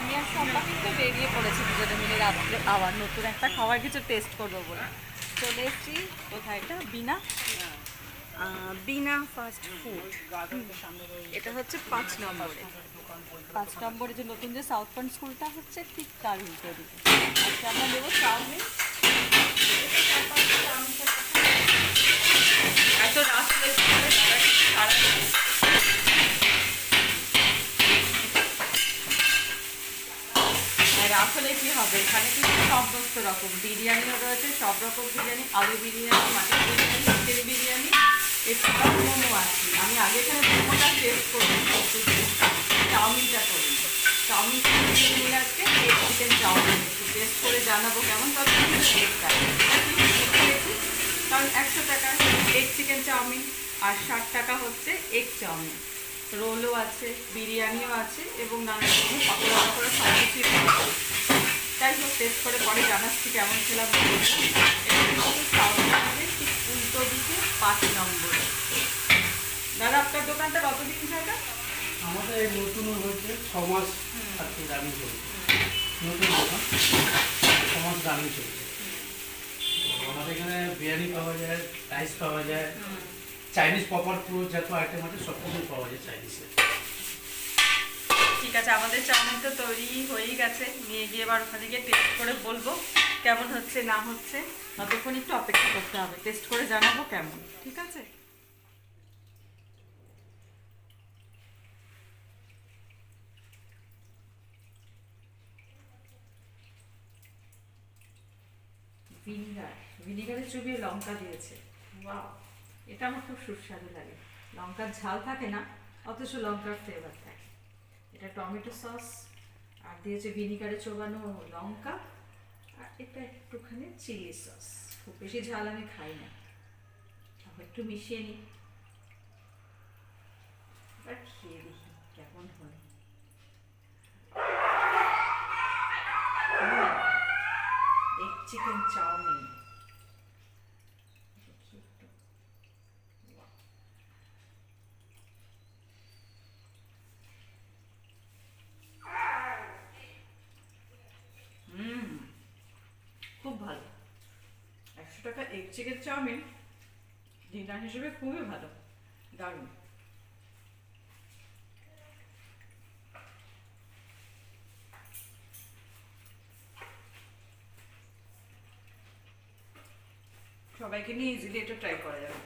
আমি আর শম্পা কিন্তু বেরিয়ে পড়েছি দুজনে মিলে রাত্রে আবার নতুন একটা খাবার কিছু টেস্ট করবো বলে চলে এসেছি। কোথায় এটা? বিনা বিনা ফাস্ট ফুড। এটা হচ্ছে 5 নম্বরে। 5 নম্বরে যে নতুন যে সাউথ পয়েন্ট স্কুলটা হচ্ছে ঠিক তার উল্টো দিকে। আজকে আমরা নেবো চাউমিন। এত রাত হয়েছে সারা রাত হলে কি হবে, এখানে কিন্তু সমস্ত রকম বিরিয়ানিও রয়েছে, সব রকম বিরিয়ানি, আলু বিরিয়ানি, মাটন বিরিয়ানি, চিকেন বিরিয়ানি, এছাড়াও মোমো আছে। আমি আগে এখানে মোমোটা টেস্ট করি, চাউমিনটা করি। চাউমিন নিয়ে আজকে এগ চিকেন চাউমিন একটু টেস্ট করে জানাবো কেমন। তবে খেয়েছি কারণ 100 টাকা এগ চিকেন চাউমিন আর 60 টাকা হচ্ছে এগ চাউমিন। রোলও আছে, বিরিয়ানিও আছে এবং নানা রকমের পকোড়া পকোড়া সব কিছুই পাওয়া। যাই হোক টেস্ট করে পরে জানাচ্ছি কেমন খেলাম। সাউথ বাংলাদেশ ঠিক উল্টো দিকে 5 নম্বরে। দাদা আপনার দোকানটা কতদিন জায়গা? আমাদের এই নতুন হচ্ছে 6 মাস আর কি রানিং চলছে। নতুন দোকান 6 মাস রানিং চলছে। আমাদের এখানে বিরিয়ানি পাওয়া যায়, রাইস পাওয়া যায়, চাইনিজ প্রপার পুরো যত আইটেম আছে সব কিছুই পাওয়া যায় চাইনিজের। ঠিক আছে, আমাদের চাউমিন তো তৈরি হয়েই গেছে, নিয়ে গিয়ে এবার ওখানে গিয়ে টেস্ট করে বলবো কেমন হচ্ছে না হচ্ছে। ততক্ষণ একটু অপেক্ষা করতে হবে, টেস্ট করে জানাবো কেমন। ঠিক আছে। ভিনিগারে চুবিয়ে লঙ্কা দিয়েছে। ওয়াও, এটা আমার খুব সুস্বাদু লাগে। লঙ্কার ঝাল থাকে না, অথচ লঙ্কার ফ্লেভার থাকে। এটা টমেটো সস আর দিয়েছে ভিনিগারে চোবানো লঙ্কা, আর এটা একটুখানি চিলি সস। খুব বেশি ঝাল আমি খাই না, একটু মিশিয়ে নিই। এবার খেয়ে দেখি কেমন হয়। Egg chicken chow mein. খুব ভালো। 100 টাকা এগ চিকেন চাউমিন ডিনার হিসেবে খুবই ভালো, দারুণ। সবাইকে নিয়ে ইজিলি এটা ট্রাই করা যাবে।